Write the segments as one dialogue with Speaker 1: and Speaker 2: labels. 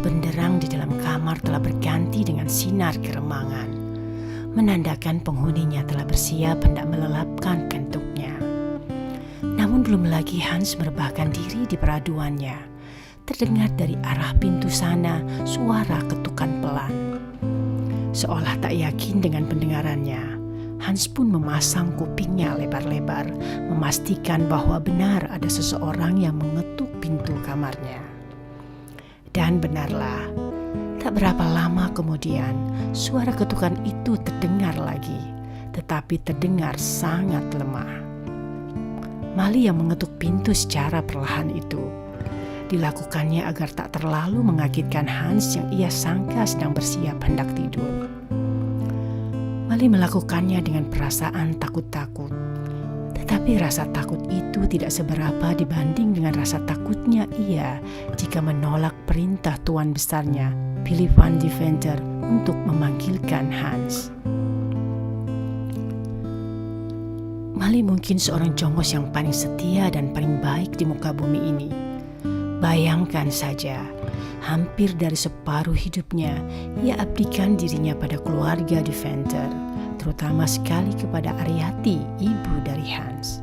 Speaker 1: benderang di dalam kamar telah berganti dengan sinar keremangan, menandakan penghuninya telah bersiap hendak melelapkan kentutnya. Namun belum lagi Hans merebahkan diri di peraduannya, terdengar dari arah pintu sana suara ketukan pelan. Seolah tak yakin dengan pendengarannya, Hans pun memasang kupingnya lebar-lebar, memastikan bahwa benar ada seseorang yang mengetuk pintu kamarnya. Dan benarlah, tak berapa lama kemudian suara ketukan itu terdengar lagi, tetapi terdengar sangat lemah. Mali yang mengetuk pintu secara perlahan itu dilakukannya agar tak terlalu mengagetkan Hans yang ia sangka sedang bersiap hendak tidur. Mali melakukannya dengan perasaan takut-takut, tetapi rasa takut itu tidak seberapa dibanding dengan rasa takutnya ia jika menolak perintah tuan besarnya, Philip van Deventer, untuk memanggilkan Hans. Mali mungkin seorang jongos yang paling setia dan paling baik di muka bumi ini. Bayangkan saja, hampir dari separuh hidupnya ia abdikan dirinya pada keluarga Deventer, terutama sekali kepada Ariati, ibu dari Hans.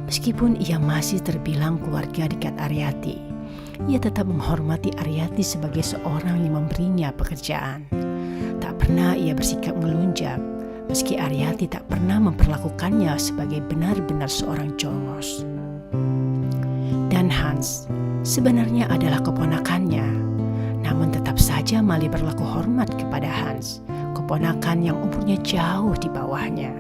Speaker 1: Meskipun ia masih terbilang keluarga dekat Ariati, ia tetap menghormati Ariati sebagai seorang yang memberinya pekerjaan. Tak pernah ia bersikap melunjak, meski Ariati tak pernah memperlakukannya sebagai benar-benar seorang jongos. Dan Hans sebenarnya adalah keponakannya, namun tetap saja Mali berlaku hormat kepada Hans, keponakan yang umurnya jauh di bawahnya.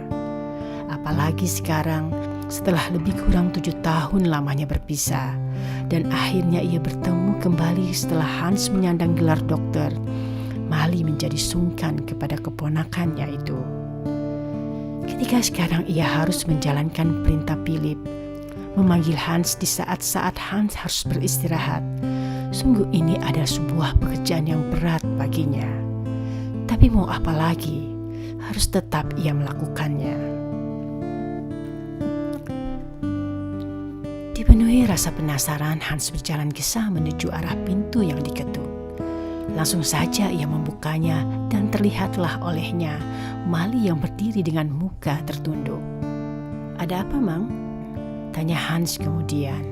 Speaker 1: Apalagi sekarang, setelah lebih kurang 7 tahun lamanya berpisah, dan akhirnya ia bertemu kembali setelah Hans menyandang gelar dokter, Mali menjadi sungkan kepada keponakannya itu. Ketika sekarang ia harus menjalankan perintah Philip, memanggil Hans di saat-saat Hans harus beristirahat, sungguh ini adalah sebuah pekerjaan yang berat baginya. Tapi mau apa lagi, harus tetap ia melakukannya. Dipenuhi rasa penasaran, Hans berjalan gesah menuju arah pintu yang diketuk. Langsung saja ia membukanya dan terlihatlah olehnya Mali yang berdiri dengan muka tertunduk. "Ada apa, Mang?" tanya Hans kemudian.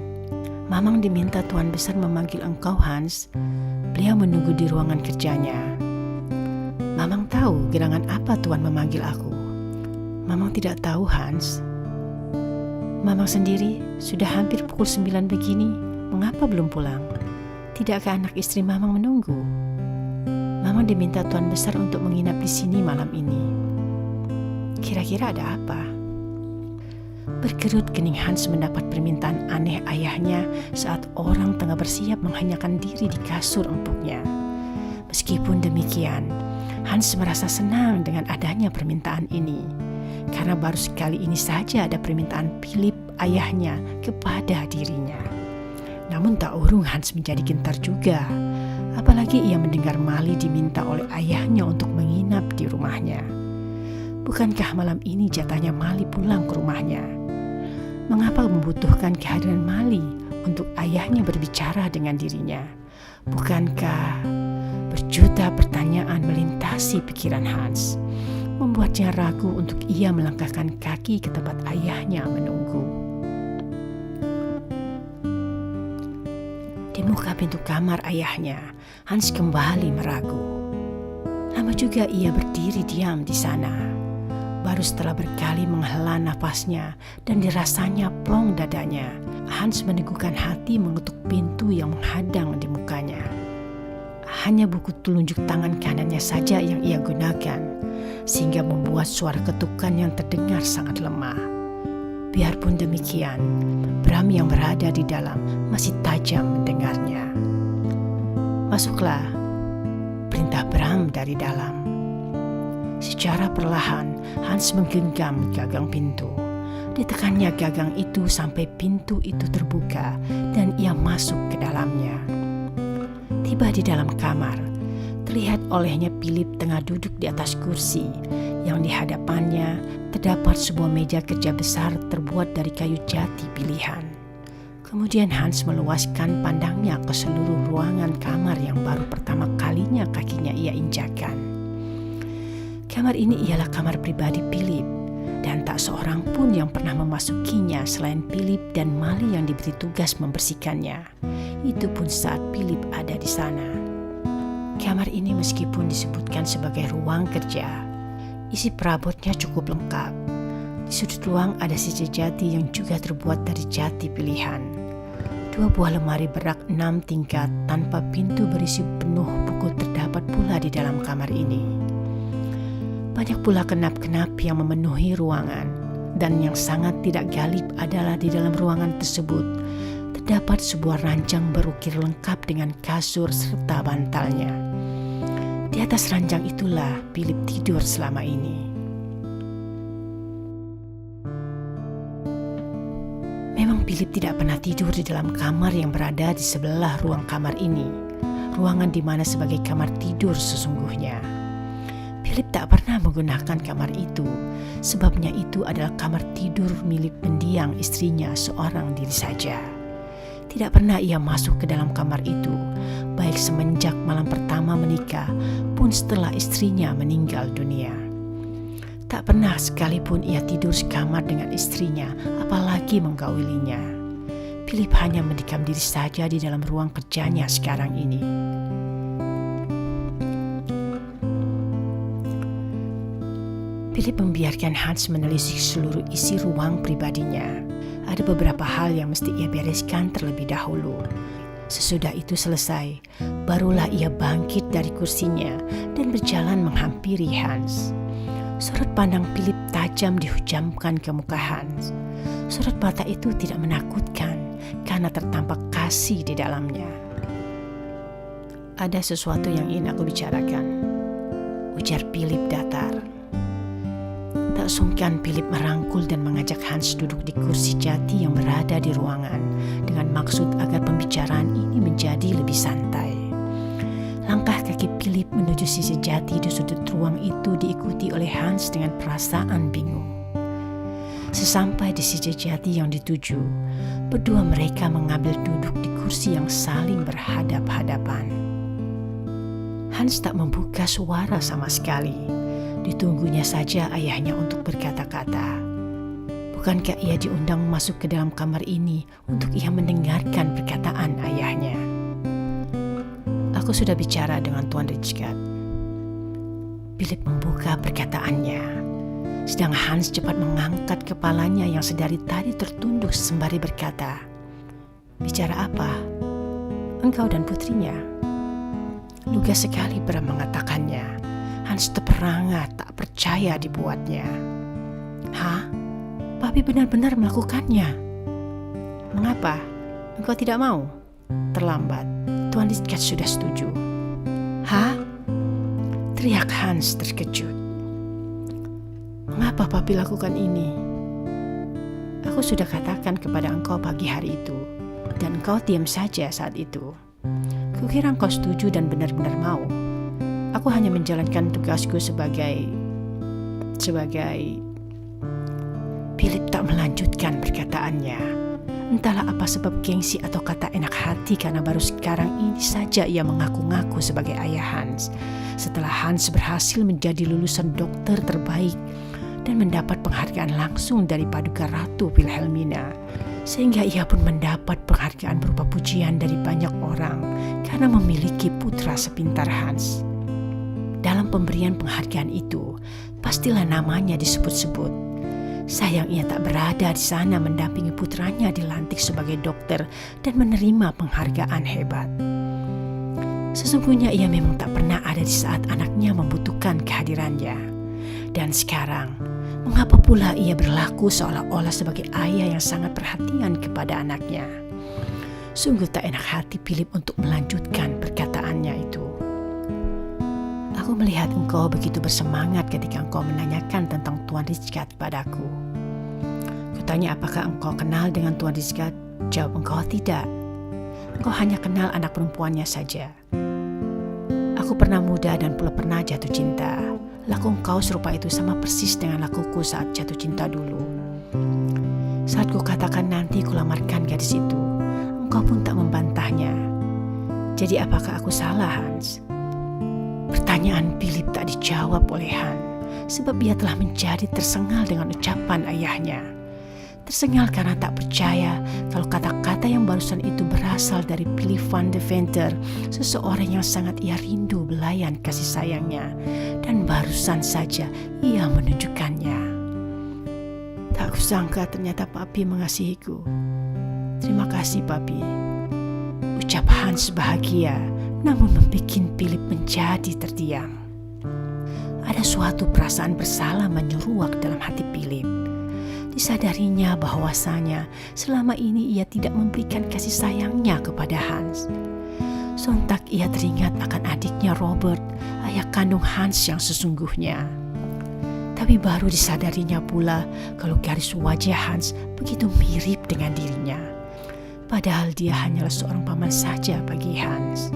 Speaker 1: "Mamang diminta tuan besar memanggil engkau, Hans. Beliau menunggu di ruangan kerjanya." "Mamang tahu gerangan apa tuan memanggil aku?" "Mamang tidak tahu, Hans." "Mamang sendiri sudah hampir pukul 9 begini, mengapa belum pulang? Tidakkah anak istri Mamang menunggu?" "Mamang diminta tuan besar untuk menginap di sini malam ini." "Kira-kira ada apa?" Berkerut kening Hans mendapat permintaan aneh ayahnya saat orang tengah bersiap menghenyakan diri di kasur empuknya. Meskipun demikian, Hans merasa senang dengan adanya permintaan ini, karena baru sekali ini saja ada permintaan Philip ayahnya kepada dirinya. Namun tak urung Hans menjadi gentar juga, apalagi ia mendengar Mali diminta oleh ayahnya untuk menginap di rumahnya. Bukankah malam ini jatahnya Mali pulang ke rumahnya? Mengapa membutuhkan kehadiran Mali untuk ayahnya berbicara dengan dirinya? Bukankah berjuta pertanyaan melintasi pikiran Hans, membuatnya ragu untuk ia melangkahkan kaki ke tempat ayahnya menunggu. Di muka pintu kamar ayahnya, Hans kembali meragu. Lama juga ia berdiri diam di sana. Baru setelah berkali menghela nafasnya dan dirasanya plong dadanya, Hans meneguhkan hati mengetuk pintu yang menghadang di mukanya. Hanya buku telunjuk tangan kanannya saja yang ia gunakan, sehingga membuat suara ketukan yang terdengar sangat lemah. Biarpun demikian, Bram yang berada di dalam masih tajam mendengarnya. "Masuklah," perintah Bram dari dalam. Secara perlahan, Hans menggenggam gagang pintu. Ditekannya gagang itu sampai pintu itu terbuka dan ia masuk ke dalamnya. Tiba di dalam kamar, terlihat olehnya Philip tengah duduk di atas kursi, yang di hadapannya terdapat sebuah meja kerja besar terbuat dari kayu jati pilihan. Kemudian Hans meluaskan pandangnya ke seluruh ruangan kamar yang baru pertama kalinya kakinya ia injakan. Kamar ini ialah kamar pribadi Philip, dan tak seorang pun yang pernah memasukinya selain Philip dan Mali yang diberi tugas membersihkannya. Itu pun saat Philip ada di sana. Kamar ini meskipun disebutkan sebagai ruang kerja, isi perabotnya cukup lengkap. Di sudut ruang ada seja jati yang juga terbuat dari jati pilihan. 2 buah lemari berak 6 tingkat tanpa pintu berisi penuh buku terdapat pula di dalam kamar ini. Banyak pula kenap-kenap yang memenuhi ruangan, dan yang sangat tidak galib adalah di dalam ruangan tersebut terdapat sebuah ranjang berukir lengkap dengan kasur serta bantalnya. Di atas ranjang itulah Philip tidur selama ini. Memang Philip tidak pernah tidur di dalam kamar yang berada di sebelah ruang kamar ini, ruangan di mana sebagai kamar tidur sesungguhnya. Philip tak pernah menggunakan kamar itu, sebabnya itu adalah kamar tidur milik mendiang istrinya seorang diri saja. Tidak pernah ia masuk ke dalam kamar itu, baik semenjak malam pertama menikah pun setelah istrinya meninggal dunia. Tak pernah sekalipun ia tidur sekamar dengan istrinya, apalagi menggaulinya. Philip hanya mendikam diri saja di dalam ruang kerjanya sekarang ini. Philip membiarkan Hans menelisik seluruh isi ruang pribadinya. Ada beberapa hal yang mesti ia bereskan terlebih dahulu. Sesudah itu selesai, barulah ia bangkit dari kursinya dan berjalan menghampiri Hans. Sorot pandang Philip tajam dihujamkan ke muka Hans. Sorot mata itu tidak menakutkan karena tertampak kasih di dalamnya. "Ada sesuatu yang ingin aku bicarakan," ujar Philip datar. Tak sungkan Philip merangkul dan mengajak Hans duduk di kursi jati yang berada di ruangan dengan maksud agar pembicaraan ini menjadi lebih santai. Langkah kaki Philip menuju sisi jati di sudut ruang itu diikuti oleh Hans dengan perasaan bingung. Sesampai di sisi jati yang dituju, berdua mereka mengambil duduk di kursi yang saling berhadap-hadapan. Hans tak membuka suara sama sekali. Ditunggunya saja ayahnya untuk berkata-kata. Bukankah ia diundang masuk ke dalam kamar ini untuk ia mendengarkan perkataan ayahnya? "Aku sudah bicara dengan Tuan Richard." Philip membuka perkataannya, sedang Hans cepat mengangkat kepalanya yang sedari tadi tertunduk sembari berkata, "Bicara apa? Engkau dan putrinya?" Lugas sekali Bram mengatakannya. Hans terperangah tak percaya dibuatnya. "Hah? Papi benar-benar melakukannya? Mengapa? Engkau tidak mau?" "Terlambat. Tuan Richard sudah setuju." "Hah?" teriak Hans terkejut. "Mengapa papi lakukan ini? Aku sudah katakan kepada engkau pagi hari itu, dan engkau diam saja saat itu. Kukira engkau setuju dan benar-benar mau. Aku hanya menjalankan tugasku sebagai... Philip tak melanjutkan perkataannya. Entahlah apa sebab gengsi atau kata enak hati karena baru sekarang ini saja ia mengaku-ngaku sebagai ayah Hans. Setelah Hans berhasil menjadi lulusan dokter terbaik dan mendapat penghargaan langsung dari Paduka Ratu Wilhelmina. Sehingga ia pun mendapat penghargaan berupa pujian dari banyak orang karena memiliki putra sepintar Hans. Dalam pemberian penghargaan itu, pastilah namanya disebut-sebut. Sayang ia tak berada di sana mendampingi putranya dilantik sebagai dokter dan menerima penghargaan hebat. Sesungguhnya ia memang tak pernah ada di saat anaknya membutuhkan kehadirannya. Dan sekarang, mengapa pula ia berlaku seolah-olah sebagai ayah yang sangat perhatian kepada anaknya? Sungguh tak enak hati Philip untuk melanjutkan perkataannya itu. "Aku melihat engkau begitu bersemangat ketika engkau menanyakan tentang Tuan Richard padaku. Kutanya apakah engkau kenal dengan Tuan Richard? Jawab engkau tidak. Engkau hanya kenal anak perempuannya saja. Aku pernah muda dan pula pernah jatuh cinta. Laku engkau serupa itu sama persis dengan lakuku saat jatuh cinta dulu. Saat ku katakan nanti ku lamarkan gadis itu, engkau pun tak membantahnya. Jadi apakah aku salah, Hans? Pertanyaan Philip tak dijawab oleh Han, sebab ia telah menjadi tersengal dengan ucapan ayahnya. Tersengal karena tak percaya kalau kata-kata yang barusan itu berasal dari Philip van de Venter, seseorang yang sangat ia rindu belayan kasih sayangnya, dan barusan saja ia menunjukkannya. Tak kusangka ternyata Papi mengasihiku. Terima kasih Papi. Ucap Hans bahagia, namun membuat Philip menjadi terdiam. Ada suatu perasaan bersalah menyeruak dalam hati Philip. Disadarinya bahwasanya selama ini ia tidak memberikan kasih sayangnya kepada Hans. Sontak ia teringat akan adiknya Robert, ayah kandung Hans yang sesungguhnya. Tapi baru disadarinya pula kalau garis wajah Hans begitu mirip dengan dirinya. Padahal dia hanyalah seorang paman saja bagi Hans.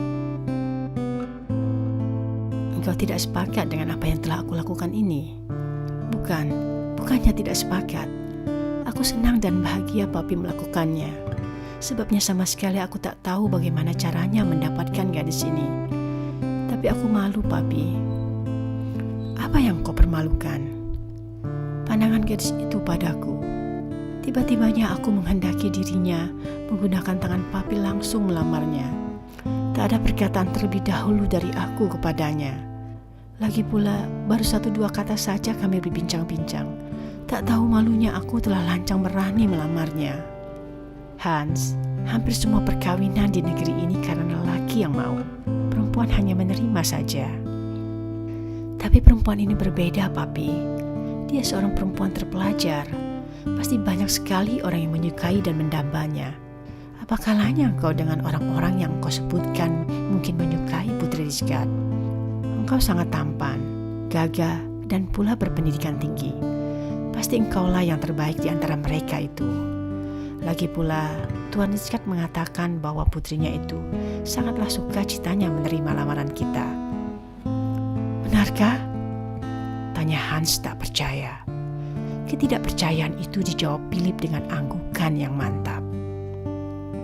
Speaker 1: Engkau tidak sepakat dengan apa yang telah aku lakukan ini? Bukannya tidak sepakat. Aku senang dan bahagia Papi melakukannya. Sebabnya sama sekali aku tak tahu bagaimana caranya mendapatkan gadis ini. Tapi aku malu Papi. Apa yang kau permalukan? Pandangan gadis itu padaku. Tiba-tibanya aku menghendaki dirinya, menggunakan tangan Papi langsung melamarnya. Tak ada perkataan terlebih dahulu dari aku kepadanya. Lagi pula baru 1-2 kata saja kami berbincang-bincang. Tak tahu malunya aku telah lancang berani melamarnya. Hans, hampir semua perkawinan di negeri ini karena lelaki yang mau. Perempuan hanya menerima saja. Tapi perempuan ini berbeda, Papi. Dia seorang perempuan terpelajar. Pasti banyak sekali orang yang menyukai dan mendambanya. Apa kalanya engkau dengan orang-orang yang engkau sebutkan mungkin menyukai Putri Rizgat? Engkau sangat tampan, gagah, dan pula berpendidikan tinggi. Pasti engkaulah yang terbaik di antara mereka itu. Lagi pula, Tuan Rizgat mengatakan bahwa putrinya itu sangatlah suka citanya menerima lamaran kita. Benarkah? Tanya Hans tak percaya. Ketidakpercayaan itu dijawab Philip dengan anggukan yang mantap.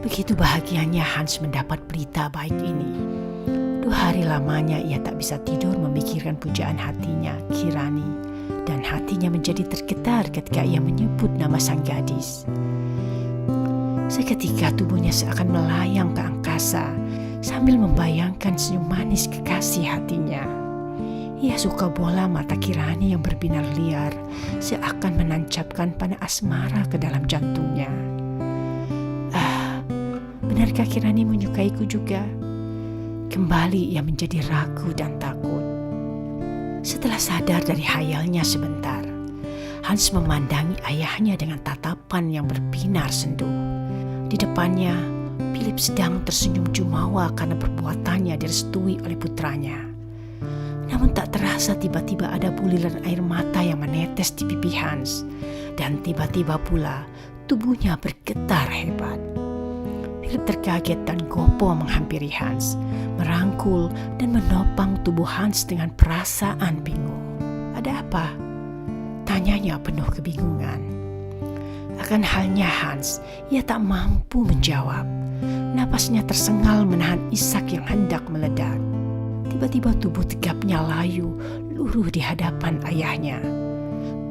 Speaker 1: Begitu bahagianya Hans mendapat berita baik ini. 2 hari lamanya ia tak bisa tidur memikirkan pujaan hatinya, Kirani. Dan hatinya menjadi tergetar ketika ia menyebut nama sang gadis. Seketika tubuhnya seakan melayang ke angkasa sambil membayangkan senyum manis kekasih hatinya. Ia suka bola mata Kirani yang berbinar liar seakan menancapkan panah asmara ke dalam jantungnya. Benarkah Kirani menyukaiku juga? Kembali ia menjadi ragu dan takut. Setelah sadar dari khayalnya sebentar, Hans memandangi ayahnya dengan tatapan yang berbinar sendu. Di depannya, Philip sedang tersenyum jumawa karena perbuatannya direstui oleh putranya. Namun tak terasa tiba-tiba ada buliran air mata yang menetes di pipi Hans. Dan tiba-tiba pula tubuhnya bergetar hebat. Philip terkaget dan gopoh menghampiri Hans, merangkul dan menopang tubuh Hans dengan perasaan bingung. Ada apa? Tanyanya penuh kebingungan. Akan halnya Hans, ia tak mampu menjawab. Napasnya tersengal menahan isak yang hendak meledak. Tiba-tiba tubuh tegapnya layu, luruh di hadapan ayahnya.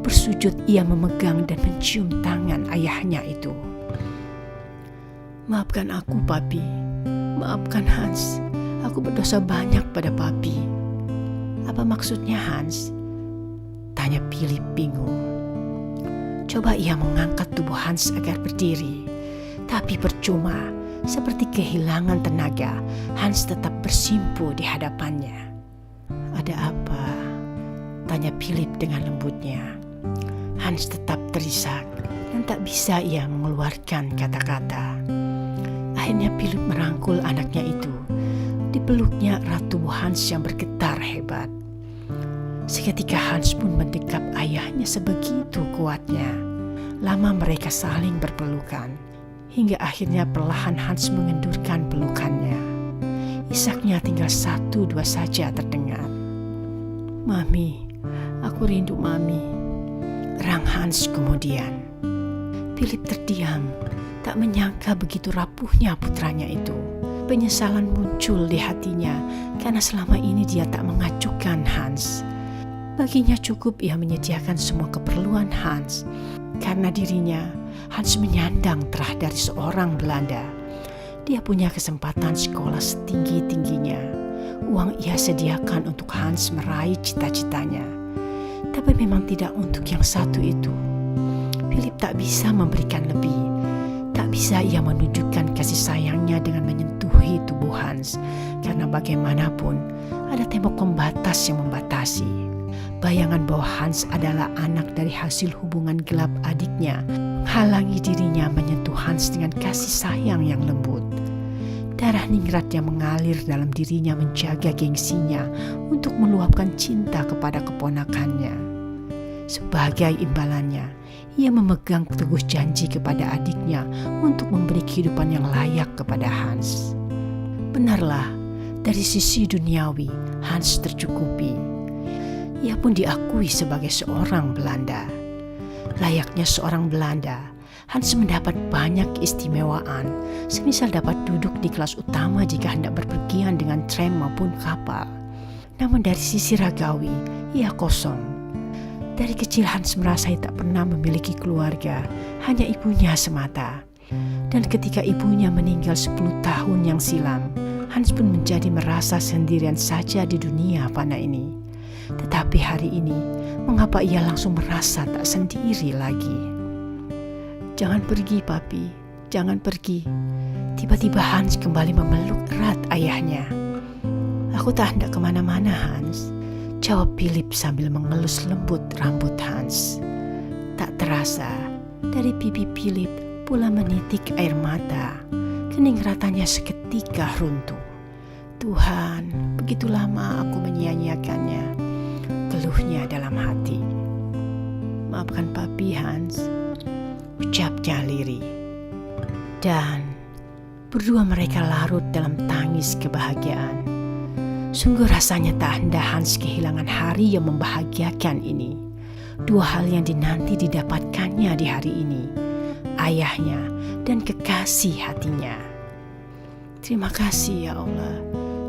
Speaker 1: Bersujud ia memegang dan mencium tangan ayahnya itu. Maafkan aku, Papi. Maafkan Hans. Aku berdosa banyak pada Papi. Apa maksudnya Hans? Tanya Philip bingung. Coba ia mengangkat tubuh Hans agar berdiri. Tapi percuma. Seperti kehilangan tenaga, Hans tetap bersimpu di hadapannya. Ada apa? Tanya Philip dengan lembutnya. Hans tetap terisak dan tak bisa ia mengeluarkan kata-kata. Akhirnya Philip merangkul anaknya itu. Dipeluknya erat tubuh Hans yang bergetar hebat. Seketika Hans pun mendekap ayahnya sebegitu kuatnya. Lama mereka saling berpelukan. Hingga akhirnya perlahan Hans mengendurkan pelukannya. Isaknya tinggal 1-2 saja terdengar. Mami, aku rindu Mami. Rang Hans kemudian. Philip terdiam. Tak menyangka begitu rapuhnya putranya itu. Penyesalan muncul di hatinya karena selama ini dia tak mengacuhkan Hans. Baginya cukup ia menyediakan semua keperluan Hans. Karena dirinya, Hans menyandang terah dari seorang Belanda. Dia punya kesempatan sekolah setinggi-tingginya. Uang ia sediakan untuk Hans meraih cita-citanya. Tapi memang tidak untuk yang satu itu. Philip tak bisa memberikan lebih. Tak bisa ia menunjukkan kasih sayangnya dengan menyentuhi tubuh Hans. Karena bagaimanapun ada tembok pembatas yang membatasi. Bayangan bahwa Hans adalah anak dari hasil hubungan gelap adiknya menghalangi dirinya menyentuh Hans dengan kasih sayang yang lembut. Darah ningrat yang mengalir dalam dirinya menjaga gengsinya untuk meluapkan cinta kepada keponakannya. Sebagai imbalannya, ia memegang teguh janji kepada adiknya untuk memberi kehidupan yang layak kepada Hans. Benarlah, dari sisi duniawi, Hans tercukupi. Ia pun diakui sebagai seorang Belanda. Layaknya seorang Belanda, Hans mendapat banyak keistimewaan, semisal dapat duduk di kelas utama jika hendak berpergian dengan tram maupun kapal. Namun dari sisi ragawi, ia kosong. Dari kecil Hans merasa tak pernah memiliki keluarga, hanya ibunya semata. Dan ketika ibunya meninggal 10 tahun yang silam, Hans pun menjadi merasa sendirian saja di dunia fana ini. Tetapi hari ini, mengapa ia langsung merasa tak sendiri lagi? Jangan pergi, Papi. Jangan pergi. Tiba-tiba Hans kembali memeluk erat ayahnya. Aku tak hendak kemana-mana, Hans, jawab Philip sambil mengelus lembut rambut Hans. Tak terasa, dari pipi Philip pula menitik air mata. Kening ratanya seketika runtuh. Tuhan, begitu lama aku menyia-nyiakannya, keluhnya dalam hati. Maafkan Papi, Hans, ucapnya lirih. Dan berdua mereka larut dalam tangis kebahagiaan. Sungguh rasanya tak hendak Hans kehilangan hari yang membahagiakan ini. Dua hal yang dinanti didapatkannya di hari ini, ayahnya dan kekasih hatinya. Terima kasih ya Allah.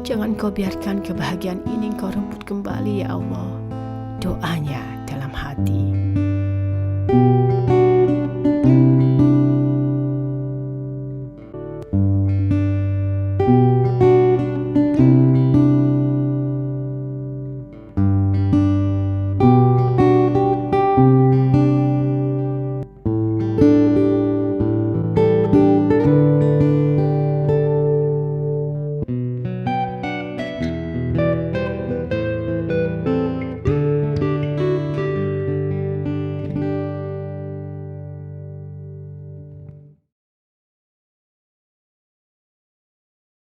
Speaker 1: Jangan kau biarkan kebahagiaan ini kau rebut kembali ya Allah. Doanya dalam hati.